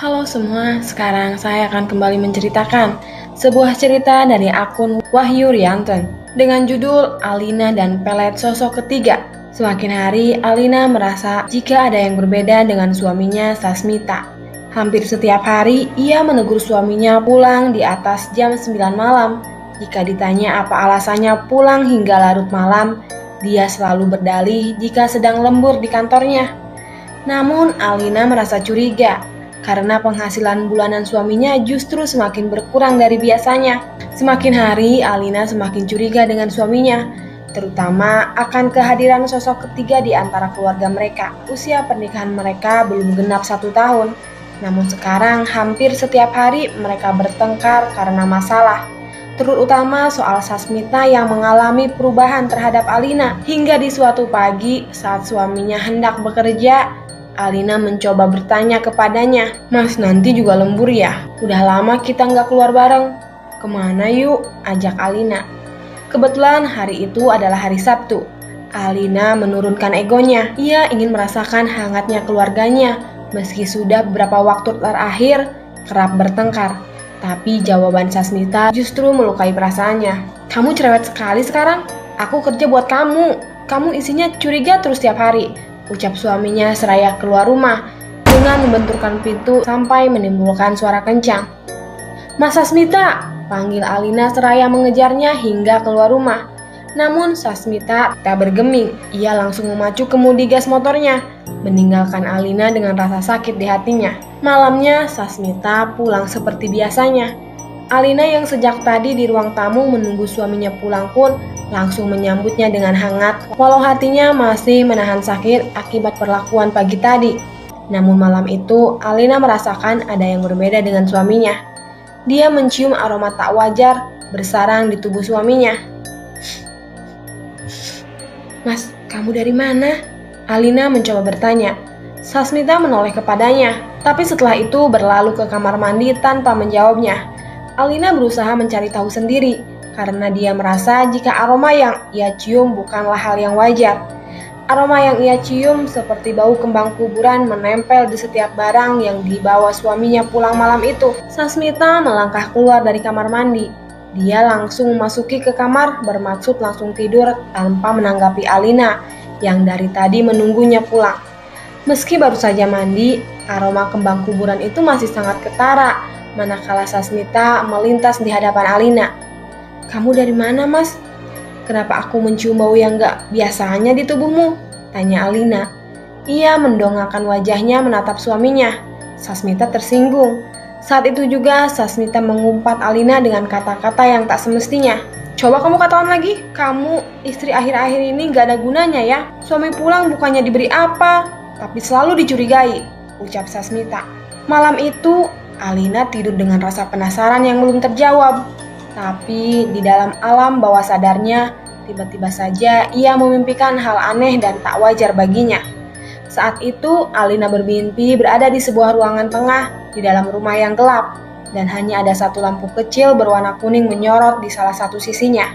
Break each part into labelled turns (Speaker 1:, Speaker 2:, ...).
Speaker 1: Halo semua, sekarang saya akan kembali menceritakan sebuah cerita dari akun Wahyu Rianten dengan judul Alina dan Pelet Sosok Ketiga. Semakin hari, Alina merasa jika ada yang berbeda dengan suaminya Sasmita. Hampir setiap hari, ia menegur suaminya pulang di atas jam 9 malam. Jika ditanya apa alasannya pulang hingga larut malam, dia selalu berdalih jika sedang lembur di kantornya. Namun, Alina merasa curiga karena penghasilan bulanan suaminya justru semakin berkurang dari biasanya. Semakin hari, Alina semakin curiga dengan suaminya, terutama akan kehadiran sosok ketiga di antara keluarga mereka. Usia pernikahan mereka belum genap 1 tahun, namun sekarang hampir setiap hari mereka bertengkar karena masalah, terutama soal Sasmita yang mengalami perubahan terhadap Alina. Hingga di suatu pagi saat suaminya hendak bekerja, Alina mencoba bertanya kepadanya, "Mas, nanti juga lembur ya? Udah lama kita nggak keluar bareng. Kemana yuk?" ajak Alina. Kebetulan hari itu adalah hari Sabtu. Alina menurunkan egonya. Ia ingin merasakan hangatnya keluarganya, meski sudah beberapa waktu terakhir kerap bertengkar. Tapi jawaban Sasmita justru melukai perasaannya. "Kamu cerewet sekali sekarang. Aku kerja buat kamu. Kamu isinya curiga terus tiap hari," ucap suaminya seraya keluar rumah dengan membenturkan pintu sampai menimbulkan suara kencang. "Mas Sasmita!" panggil Alina seraya mengejarnya hingga keluar rumah. Namun Sasmita tak bergeming, ia langsung memacu kemudi gas motornya, meninggalkan Alina dengan rasa sakit di hatinya. Malamnya Sasmita pulang seperti biasanya. Alina yang sejak tadi di ruang tamu menunggu suaminya pulang pun langsung menyambutnya dengan hangat, walau hatinya masih menahan sakit akibat perlakuan pagi tadi. Namun malam itu, Alina merasakan ada yang berbeda dengan suaminya. Dia mencium aroma tak wajar bersarang di tubuh suaminya. "Mas, kamu dari mana?" Alina mencoba bertanya. Sasmita menoleh kepadanya, tapi setelah itu berlalu ke kamar mandi tanpa menjawabnya. Alina berusaha mencari tahu sendiri, karena dia merasa jika aroma yang ia cium bukanlah hal yang wajar. Aroma yang ia cium seperti bau kembang kuburan menempel di setiap barang yang dibawa suaminya pulang malam itu. Sasmita melangkah keluar dari kamar mandi. Dia langsung memasuki ke kamar bermaksud langsung tidur tanpa menanggapi Alina yang dari tadi menunggunya pulang. Meski baru saja mandi, aroma kembang kuburan itu masih sangat ketara manakala Sasmita melintas di hadapan Alina. "Kamu dari mana, Mas? Kenapa aku mencium bau yang gak biasanya di tubuhmu?" tanya Alina. Ia mendongakkan wajahnya menatap suaminya. Sasmita tersinggung. Saat itu juga Sasmita mengumpat Alina dengan kata-kata yang tak semestinya. "Coba kamu katakan lagi, kamu istri akhir-akhir ini gak ada gunanya ya. Suami pulang bukannya diberi apa, tapi selalu dicurigai," ucap Sasmita. Malam itu Alina tidur dengan rasa penasaran yang belum terjawab. Tapi di dalam alam bawah sadarnya, tiba-tiba saja ia memimpikan hal aneh dan tak wajar baginya. Saat itu Alina bermimpi berada di sebuah ruangan tengah di dalam rumah yang gelap, dan hanya ada satu lampu kecil berwarna kuning menyorot di salah satu sisinya.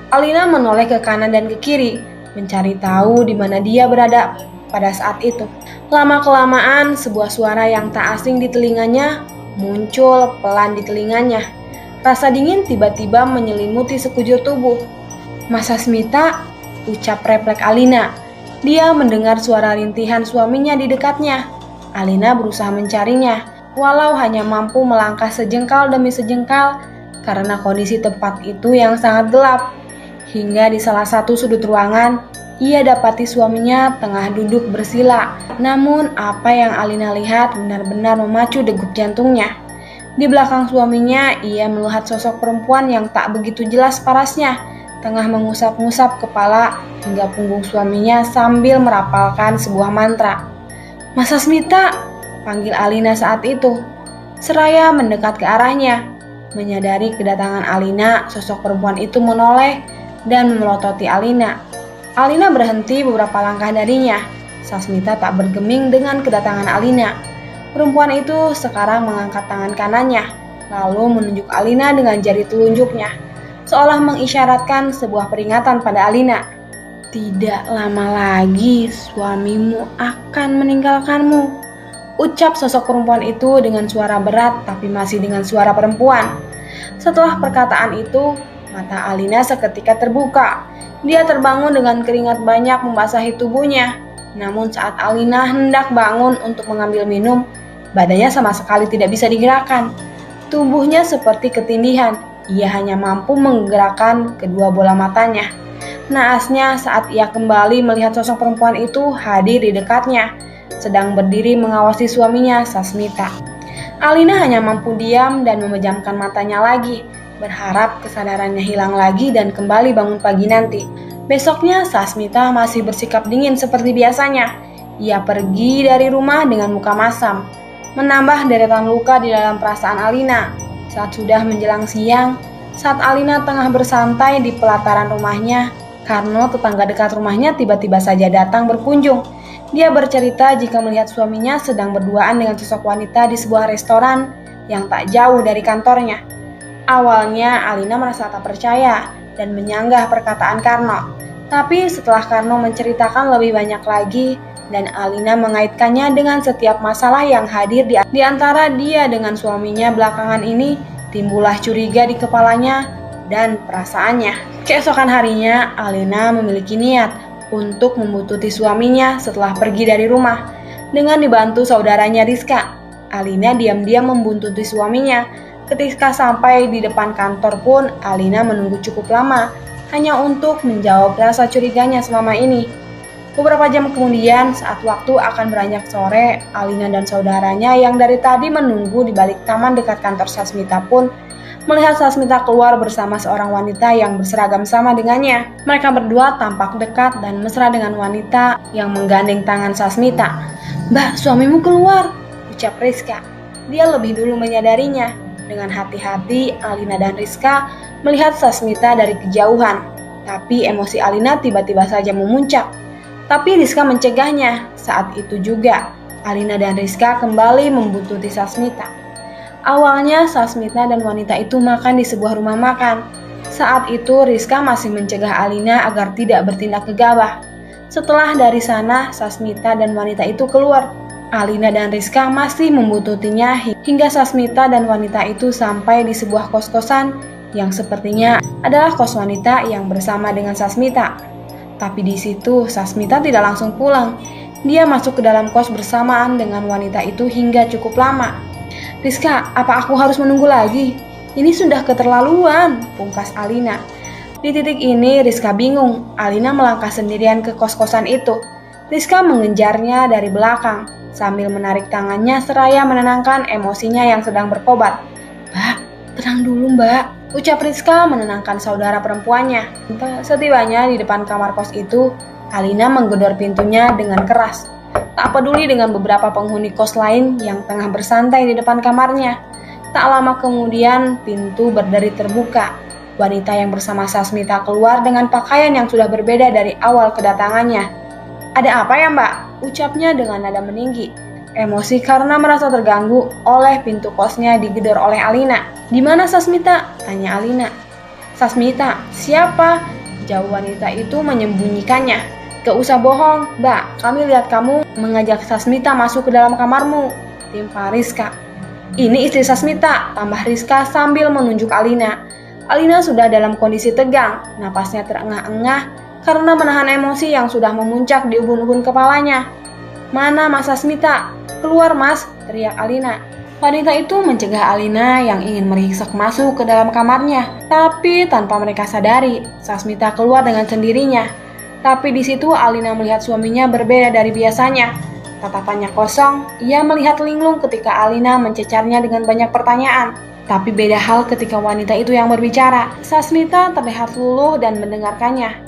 Speaker 1: Alina menoleh ke kanan dan ke kiri, mencari tahu di mana dia berada pada saat itu. Lama-kelamaan sebuah suara yang tak asing di telinganya muncul pelan di telinganya. Rasa dingin tiba-tiba menyelimuti sekujur tubuh. "Mas Sasmita," ucap refleks Alina. Dia mendengar suara rintihan suaminya di dekatnya. Alina berusaha mencarinya, walau hanya mampu melangkah sejengkal demi sejengkal karena kondisi tempat itu yang sangat gelap. Hingga di salah satu sudut ruangan, ia dapati suaminya tengah duduk bersila. Namun apa yang Alina lihat benar-benar memacu degup jantungnya. Di belakang suaminya, ia melihat sosok perempuan yang tak begitu jelas parasnya, tengah mengusap-ngusap kepala hingga punggung suaminya sambil merapalkan sebuah mantra. "Mas Sasmita," panggil Alina saat itu, seraya mendekat ke arahnya. Menyadari kedatangan Alina, sosok perempuan itu menoleh dan memelototi Alina. Alina berhenti beberapa langkah darinya. Sasmita tak bergeming dengan kedatangan Alina. Perempuan itu sekarang mengangkat tangan kanannya, lalu menunjuk Alina dengan jari telunjuknya, seolah mengisyaratkan sebuah peringatan pada Alina. "Tidak lama lagi suamimu akan meninggalkanmu. Ucap sosok perempuan itu dengan suara berat tapi masih dengan suara perempuan. Setelah perkataan itu, mata Alina seketika terbuka. Dia terbangun dengan keringat banyak membasahi tubuhnya. Namun saat Alina hendak bangun untuk mengambil minum, badannya sama sekali tidak bisa digerakkan. Tubuhnya seperti ketindihan. Ia hanya mampu menggerakkan kedua bola matanya. Naasnya saat ia kembali melihat sosok perempuan itu hadir di dekatnya, sedang berdiri mengawasi suaminya, Sasmita. Alina hanya mampu diam dan memejamkan matanya lagi, berharap kesadarannya hilang lagi dan kembali bangun pagi nanti. Besoknya Sasmita masih bersikap dingin seperti biasanya. Ia pergi dari rumah dengan muka masam, menambah deretan luka di dalam perasaan Alina. Saat sudah menjelang siang, saat Alina tengah bersantai di pelataran rumahnya, Karno, tetangga dekat rumahnya, tiba-tiba saja datang berkunjung. Dia bercerita jika melihat suaminya sedang berduaan dengan sosok wanita di sebuah restoran yang tak jauh dari kantornya. Awalnya Alina merasa tak percaya dan menyanggah perkataan Karno. Tapi setelah Karno menceritakan lebih banyak lagi dan Alina mengaitkannya dengan setiap masalah yang hadir di antara dia dengan suaminya belakangan ini, timbullah curiga di kepalanya dan perasaannya. Keesokan harinya Alina memiliki niat untuk membuntuti suaminya setelah pergi dari rumah. Dengan dibantu saudaranya Rizka, Alina diam-diam membuntuti suaminya. Ketika sampai di depan kantor pun, Alina menunggu cukup lama, hanya untuk menjawab rasa curiganya selama ini. Beberapa jam kemudian, saat waktu akan beranjak sore, Alina dan saudaranya yang dari tadi menunggu di balik taman dekat kantor Sasmita pun melihat Sasmita keluar bersama seorang wanita yang berseragam sama dengannya. Mereka berdua tampak dekat dan mesra dengan wanita yang menggandeng tangan Sasmita. "Mbak, suamimu keluar," ucap Rizka. Dia lebih dulu menyadarinya. Dengan hati-hati, Alina dan Rizka melihat Sasmita dari kejauhan. Tapi emosi Alina tiba-tiba saja memuncak. Tapi Rizka mencegahnya. Saat itu juga, Alina dan Rizka kembali membuntuti Sasmita. Awalnya Sasmita dan wanita itu makan di sebuah rumah makan. Saat itu Rizka masih mencegah Alina agar tidak bertindak gegabah. Setelah dari sana, Sasmita dan wanita itu keluar. Alina dan Rizka masih membuntutinya hingga Sasmita dan wanita itu sampai di sebuah kos-kosan yang sepertinya adalah kos wanita yang bersama dengan Sasmita. Tapi di situ Sasmita tidak langsung pulang. Dia masuk ke dalam kos bersamaan dengan wanita itu hingga cukup lama. "Rizka, apa aku harus menunggu lagi? Ini sudah keterlaluan," pungkas Alina. Di titik ini Rizka bingung. Alina melangkah sendirian ke kos-kosan itu. Rizka mengejarnya dari belakang sambil menarik tangannya seraya menenangkan emosinya yang sedang berkobar. "Mbak, tenang dulu mbak," ucap Rizka menenangkan saudara perempuannya. Setibanya di depan kamar kos itu, Alina menggedor pintunya dengan keras. Tak peduli dengan beberapa penghuni kos lain yang tengah bersantai di depan kamarnya. Tak lama kemudian, pintu berderi terbuka. Wanita yang bersama Sasmita keluar dengan pakaian yang sudah berbeda dari awal kedatangannya. "Ada apa ya mbak?" ucapnya dengan nada meninggi. Emosi karena merasa terganggu oleh pintu kosnya digedor oleh Alina. "Di mana Sasmita?" tanya Alina. "Sasmita? Siapa?" jawab wanita itu menyembunyikannya. "Gak usah bohong, mbak, kami lihat kamu mengajak Sasmita masuk ke dalam kamarmu," timpal Rizka. "Ini istri Sasmita," tambah Rizka sambil menunjuk Alina. Alina sudah dalam kondisi tegang, napasnya terengah-engah karena menahan emosi yang sudah memuncak di ubun-ubun kepalanya. "Mana Mas Sasmita? Keluar mas," teriak Alina. Wanita itu mencegah Alina yang ingin meriksek masuk ke dalam kamarnya, tapi tanpa mereka sadari, Sasmita keluar dengan sendirinya. Tapi di situ Alina melihat suaminya berbeda dari biasanya. Tatapannya kosong, ia melihat linglung ketika Alina mencecarnya dengan banyak pertanyaan. Tapi beda hal ketika wanita itu yang berbicara. Sasmita terlihat luluh dan mendengarkannya.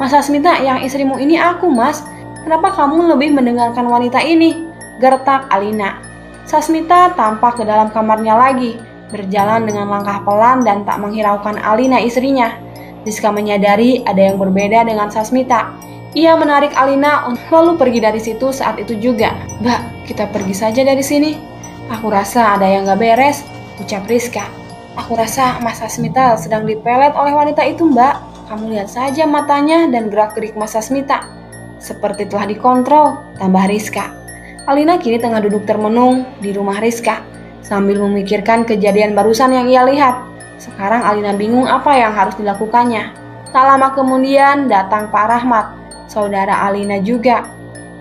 Speaker 1: "Mas Sasmita, yang istrimu ini aku mas. Kenapa kamu lebih mendengarkan wanita ini?" gertak Alina. Sasmita tampak ke dalam kamarnya lagi, berjalan dengan langkah pelan dan tak menghiraukan Alina istrinya. Rizka menyadari ada yang berbeda dengan Sasmita. Ia menarik Alina lalu pergi dari situ saat itu juga. "Mbak, kita pergi saja dari sini. Aku rasa ada yang gak beres," ucap Rizka. "Aku rasa Mas Sasmita sedang dipelet oleh wanita itu mbak. Kamu lihat saja matanya dan gerak-gerik Mas Sasmita. Seperti telah dikontrol," tambah Rizka. Alina kini tengah duduk termenung di rumah Rizka, sambil memikirkan kejadian barusan yang ia lihat. Sekarang Alina bingung apa yang harus dilakukannya. Tak lama kemudian datang Pak Rahmat, saudara Alina juga.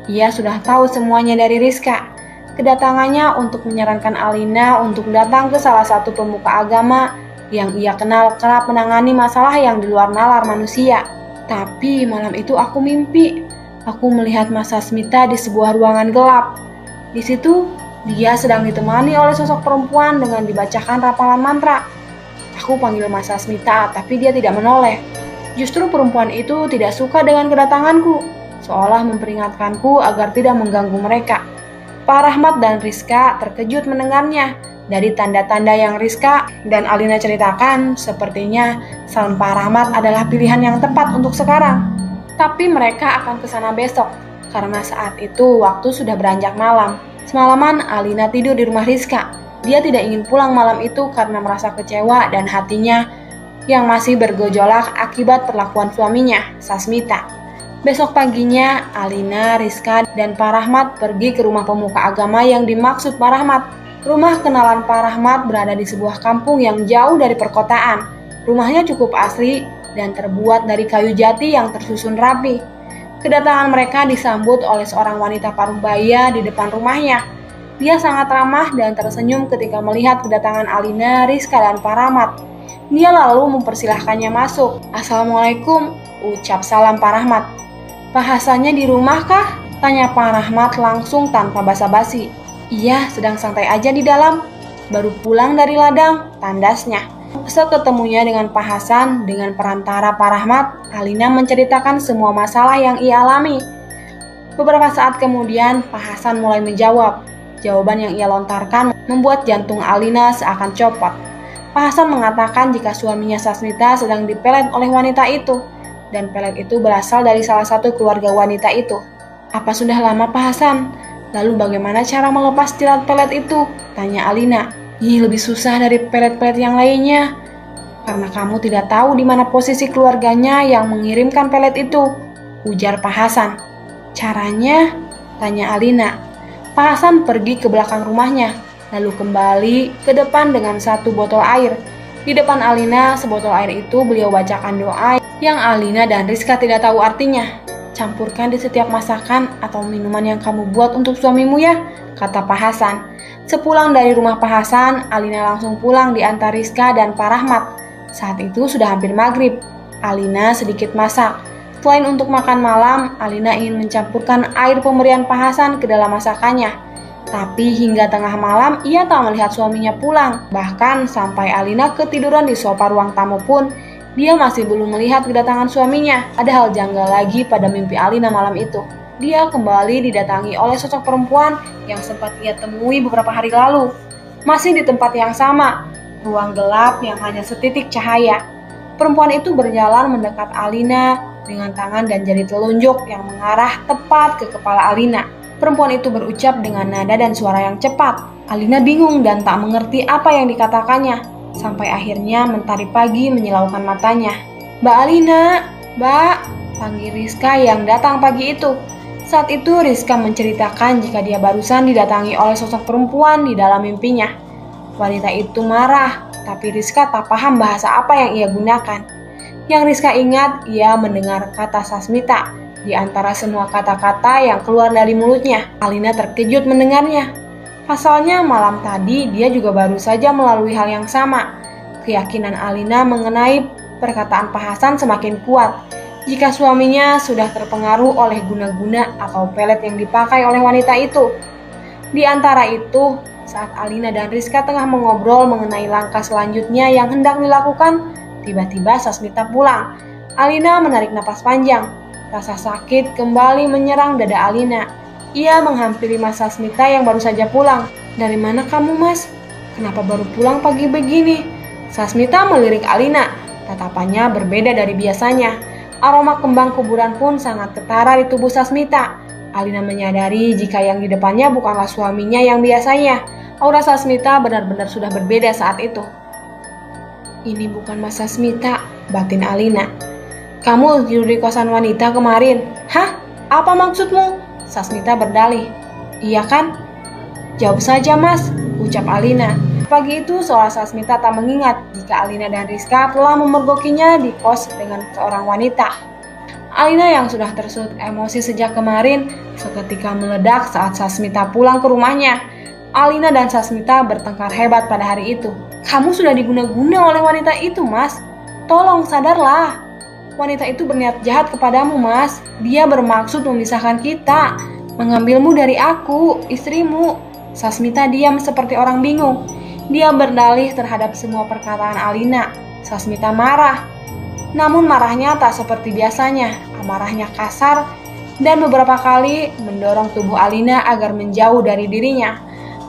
Speaker 1: Ia sudah tahu semuanya dari Rizka. Kedatangannya untuk menyarankan Alina untuk datang ke salah satu pemuka agama yang ia kenal kerap menangani masalah yang di luar nalar manusia. Tapi malam itu aku mimpi. Aku melihat Mas Sasmita di sebuah ruangan gelap. Di situ, dia sedang ditemani oleh sosok perempuan dengan dibacakan rapalan mantra. Aku panggil Mas Sasmita, tapi dia tidak menoleh. Justru perempuan itu tidak suka dengan kedatanganku, seolah memperingatkanku agar tidak mengganggu mereka. Pak Rahmat dan Rizka terkejut mendengarnya. Dari tanda-tanda yang Rizka dan Alina ceritakan, sepertinya saran Pak Rahmat adalah pilihan yang tepat untuk sekarang. Tapi mereka akan ke sana besok, karena saat itu waktu sudah beranjak malam. Semalaman Alina tidur di rumah Rizka. Dia tidak ingin pulang malam itu karena merasa kecewa dan hatinya yang masih bergejolak akibat perlakuan suaminya, Sasmita. Besok paginya, Alina, Rizka, dan Pak Rahmat pergi ke rumah pemuka agama yang dimaksud Pak Rahmat. Rumah kenalan Pak Rahmat berada di sebuah kampung yang jauh dari perkotaan. Rumahnya cukup asri dan terbuat dari kayu jati yang tersusun rapi. Kedatangan mereka disambut oleh seorang wanita paruh-baya di depan rumahnya. Dia sangat ramah dan tersenyum ketika melihat kedatangan Alina, Rizka, dan Pak Rahmat. Dia lalu mempersilahkannya masuk. "Assalamualaikum," ucap salam Pak Rahmat. "Pak Hasannya di rumah kah?" tanya Pak Rahmat langsung tanpa basa-basi. "Iya, sedang santai aja di dalam. Baru pulang dari ladang," tandasnya. Seketemunya dengan Pak Hasan, dengan perantara Pak Rahmat, Alina menceritakan semua masalah yang ia alami. Beberapa saat kemudian, Pak Hasan mulai menjawab. Jawaban yang ia lontarkan membuat jantung Alina seakan copot. Pak Hasan mengatakan jika suaminya Sasmita sedang dipelet oleh wanita itu, dan pelet itu berasal dari salah satu keluarga wanita itu. "Apa sudah lama, Pak Hasan? Lalu bagaimana cara melepas tirat pelet itu?" tanya Alina. "Ih, lebih susah dari pelet-pelet yang lainnya. Karena kamu tidak tahu di mana posisi keluarganya yang mengirimkan pelet itu," ujar Pak Hasan. "Caranya?" tanya Alina. Pak Hasan pergi ke belakang rumahnya, lalu kembali ke depan dengan satu botol air. Di depan Alina, sebotol air itu beliau bacakan doa yang Alina dan Rizka tidak tahu artinya. "Campurkan di setiap masakan atau minuman yang kamu buat untuk suamimu ya," kata Pak Hasan. Sepulang dari rumah Pak Hasan, Alina langsung pulang diantar Rizka dan Pak Rahmat. Saat itu sudah hampir maghrib. Alina sedikit masak. Selain untuk makan malam, Alina ingin mencampurkan air pemberian Pak Hasan ke dalam masakannya. Tapi hingga tengah malam ia tak melihat suaminya pulang. Bahkan sampai Alina ketiduran di sofa ruang tamu pun, dia masih belum melihat kedatangan suaminya. Ada hal janggal lagi pada mimpi Alina malam itu. Dia kembali didatangi oleh sosok perempuan yang sempat ia temui beberapa hari lalu. Masih di tempat yang sama, ruang gelap yang hanya setitik cahaya. Perempuan itu berjalan mendekat Alina dengan tangan dan jari telunjuk yang mengarah tepat ke kepala Alina. Perempuan itu berucap dengan nada dan suara yang cepat. Alina bingung dan tak mengerti apa yang dikatakannya. Sampai akhirnya Mentari Pagi menyilaukan matanya. "Mbak Alina, Mbak," panggil Rizka yang datang pagi itu. Saat itu Rizka menceritakan jika dia barusan didatangi oleh sosok perempuan di dalam mimpinya. Wanita itu marah, tapi Rizka tak paham bahasa apa yang ia gunakan. Yang Rizka ingat, ia mendengar kata Sasmita di antara semua kata-kata yang keluar dari mulutnya. Alina terkejut mendengarnya. Pasalnya malam tadi dia juga baru saja melalui hal yang sama. Keyakinan Alina mengenai perkataan Pak Hasan semakin kuat. Jika suaminya sudah terpengaruh oleh guna-guna atau pelet yang dipakai oleh wanita itu. Di antara itu, saat Alina dan Rizka tengah mengobrol mengenai langkah selanjutnya yang hendak dilakukan, tiba-tiba Sasmita pulang. Alina menarik napas panjang. Rasa sakit kembali menyerang dada Alina. Ia menghampiri Mas Sasmita yang baru saja pulang. "Dari mana kamu, Mas? Kenapa baru pulang pagi begini?" Sasmita melirik Alina. Tatapannya berbeda dari biasanya. Aroma kembang kuburan pun sangat ketara di tubuh Sasmita. Alina menyadari jika yang di depannya bukanlah suaminya yang biasanya. Aura Sasmita benar-benar sudah berbeda saat itu. "Ini bukan Mas Sasmita," batin Alina. "Kamu tidur di kosan wanita kemarin." "Hah? Apa maksudmu?" Sasmita berdalih. Iya kan? Jawab saja mas, ucap Alina. Pagi itu seolah Sasmita tak mengingat jika Alina dan Rizka telah memergokinya di kos dengan seorang wanita. Alina yang sudah tersulut emosi sejak kemarin seketika meledak saat Sasmita pulang ke rumahnya. Alina dan Sasmita bertengkar hebat pada hari itu. Kamu sudah diguna-guna oleh wanita itu, Mas. Tolong sadarlah. Wanita itu berniat jahat kepadamu, Mas. Dia bermaksud memisahkan kita, mengambilmu dari aku, istrimu. Sasmita diam seperti orang bingung. Dia berdalih terhadap semua perkataan Alina. Sasmita marah. Namun marahnya tak seperti biasanya. Amarahnya kasar dan beberapa kali mendorong tubuh Alina agar menjauh dari dirinya.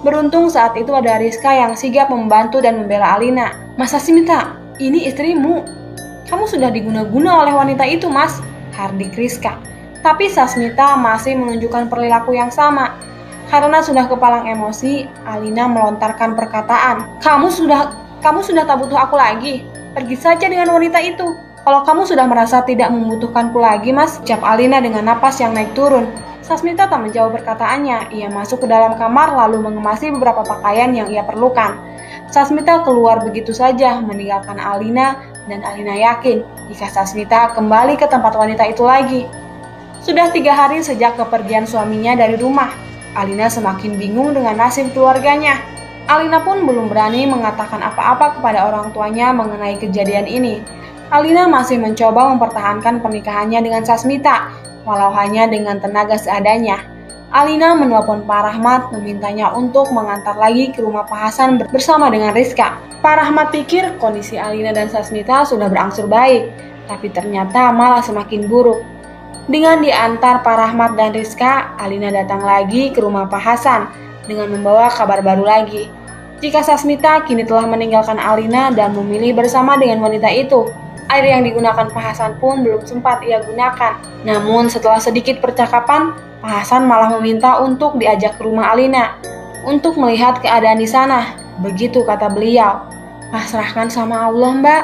Speaker 1: Beruntung saat itu ada Rizka yang sigap membantu dan membela Alina. Mas Sasmita, ini istrimu. Kamu sudah diguna-guna oleh wanita itu, Mas, hardik Rizka. Tapi Sasmita masih menunjukkan perilaku yang sama. Karena sudah kepalang emosi, Alina melontarkan perkataan. Kamu sudah tak butuh aku lagi. Pergi saja dengan wanita itu. Kalau kamu sudah merasa tidak membutuhkanku lagi, Mas, ucap Alina dengan napas yang naik turun. Sasmita tak menjawab perkataannya. Ia masuk ke dalam kamar lalu mengemasi beberapa pakaian yang ia perlukan. Sasmita keluar begitu saja meninggalkan Alina dan Alina yakin jika Sasmita kembali ke tempat wanita itu lagi. Sudah 3 hari sejak kepergian suaminya dari rumah. Alina semakin bingung dengan nasib keluarganya. Alina pun belum berani mengatakan apa-apa kepada orang tuanya mengenai kejadian ini. Alina masih mencoba mempertahankan pernikahannya dengan Sasmita, walau hanya dengan tenaga seadanya. Alina menelpon Pak Rahmat memintanya untuk mengantar lagi ke rumah Pak Hasan bersama dengan Rizka. Pak Rahmat pikir kondisi Alina dan Sasmita sudah berangsur baik, tapi ternyata malah semakin buruk. Dengan diantar Pak Rahmat dan Rizka, Alina datang lagi ke rumah Pak Hasan dengan membawa kabar baru lagi. Jika Sasmita kini telah meninggalkan Alina dan memilih bersama dengan wanita itu. Air yang digunakan Pak Hasan pun belum sempat ia gunakan. Namun setelah sedikit percakapan, Pak Hasan malah meminta untuk diajak ke rumah Alina untuk melihat keadaan di sana. Begitu kata beliau. Pasrahkan sama Allah, Mbak.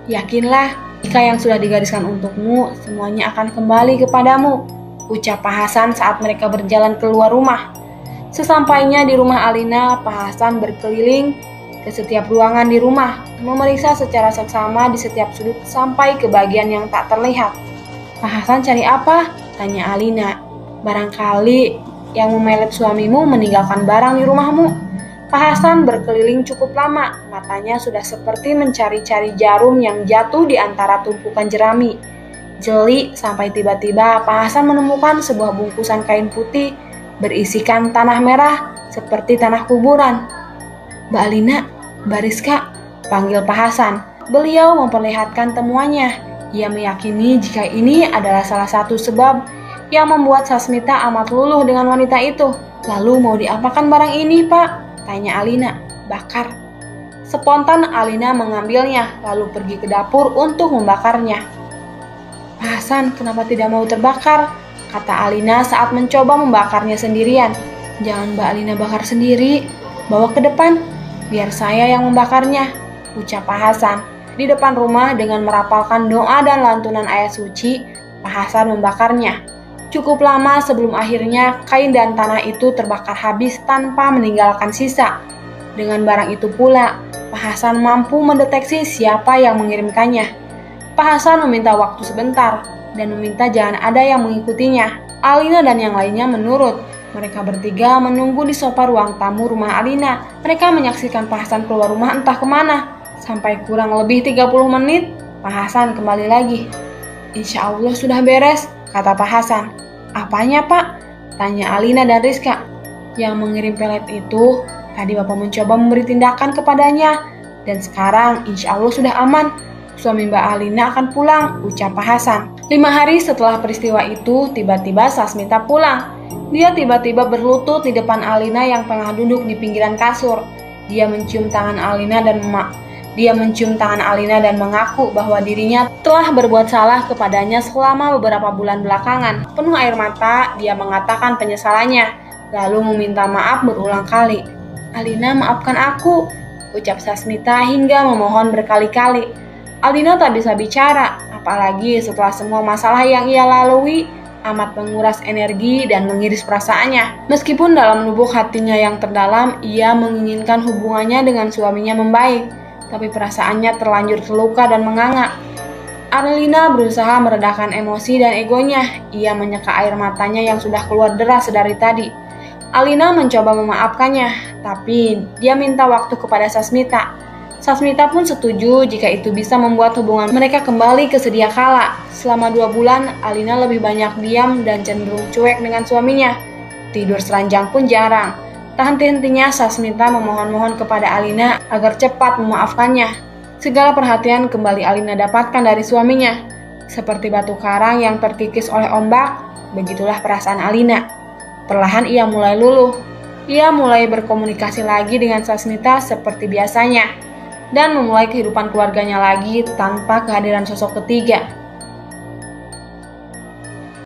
Speaker 1: Yakinlah, jika yang sudah digariskan untukmu, semuanya akan kembali kepadamu, ucap Pak Hasan saat mereka berjalan keluar rumah. Sesampainya di rumah Alina, Pak Hasan berkeliling ke setiap ruangan di rumah, memeriksa secara seksama di setiap sudut sampai ke bagian yang tak terlihat. Pak Hasan cari apa? Tanya Alina. Barangkali yang memelet suamimu meninggalkan barang di rumahmu. Pak Hasan berkeliling cukup lama, matanya sudah seperti mencari-cari jarum yang jatuh di antara tumpukan jerami. Jeli sampai tiba-tiba Pak Hasan menemukan sebuah bungkusan kain putih berisikan tanah merah seperti tanah kuburan. Mbak Alina, Mbak Rizka, panggil Pak Hasan. Beliau memperlihatkan temuannya. Ia meyakini jika ini adalah salah satu sebab yang membuat Sasmita amat luluh dengan wanita itu. Lalu mau diapakan barang ini, Pak? Tanya Alina. Bakar. Spontan Alina mengambilnya, lalu pergi ke dapur untuk membakarnya. Pak Hasan, kenapa tidak mau terbakar? Kata Alina saat mencoba membakarnya sendirian. Jangan Mbak Alina bakar sendiri, bawa ke depan, biar saya yang membakarnya, ucap Pak Hasan. Di depan rumah dengan merapalkan doa dan lantunan ayat suci, Pak Hasan membakarnya. Cukup lama sebelum akhirnya kain dan tanah itu terbakar habis tanpa meninggalkan sisa. Dengan barang itu pula, Pak Hasan mampu mendeteksi siapa yang mengirimkannya. Pak Hasan meminta waktu sebentar dan meminta jangan ada yang mengikutinya. Alina dan yang lainnya menurut. Mereka bertiga menunggu di sofa ruang tamu rumah Alina. Mereka menyaksikan Pak Hasan keluar rumah entah kemana. Sampai kurang lebih 30 menit, Pak Hasan kembali lagi. Insya Allah sudah beres, kata Pak Hasan. Apanya, Pak? Tanya Alina dan Rizka. Yang mengirim pelet itu, tadi Bapak mencoba memberi tindakan kepadanya. Dan sekarang insya Allah sudah aman. Suami Mbak Alina akan pulang, ucap Pak Hasan. 5 hari setelah peristiwa itu, tiba-tiba Sasmita pulang. Dia tiba-tiba berlutut di depan Alina yang tengah duduk di pinggiran kasur. Dia mencium tangan Alina dan mengaku bahwa dirinya telah berbuat salah kepadanya selama beberapa bulan belakangan. Penuh air mata, dia mengatakan penyesalannya, lalu meminta maaf berulang kali. Alina, maafkan aku, ucap Sasmita hingga memohon berkali-kali. Alina tak bisa bicara, apalagi setelah semua masalah yang ia lalui. amat menguras energi dan mengiris perasaannya. Meskipun dalam lubuk hatinya yang terdalam, ia menginginkan hubungannya dengan suaminya membaik, tapi perasaannya terlanjur terluka dan menganga. Alina berusaha meredakan emosi dan egonya. Ia menyeka air matanya yang sudah keluar deras dari tadi. Alina mencoba memaafkannya, tapi dia minta waktu kepada Sasmita. Sasmita pun setuju jika itu bisa membuat hubungan mereka kembali ke sedia kala. Selama 2 bulan, Alina lebih banyak diam dan cenderung cuek dengan suaminya. Tidur seranjang pun jarang. Tak henti-hentinya Sasmita memohon-mohon kepada Alina agar cepat memaafkannya. Segala perhatian kembali Alina dapatkan dari suaminya. Seperti batu karang yang terkikis oleh ombak, begitulah perasaan Alina. Perlahan ia mulai luluh. Ia mulai berkomunikasi lagi dengan Sasmita seperti biasanya, dan memulai kehidupan keluarganya lagi tanpa kehadiran sosok ketiga.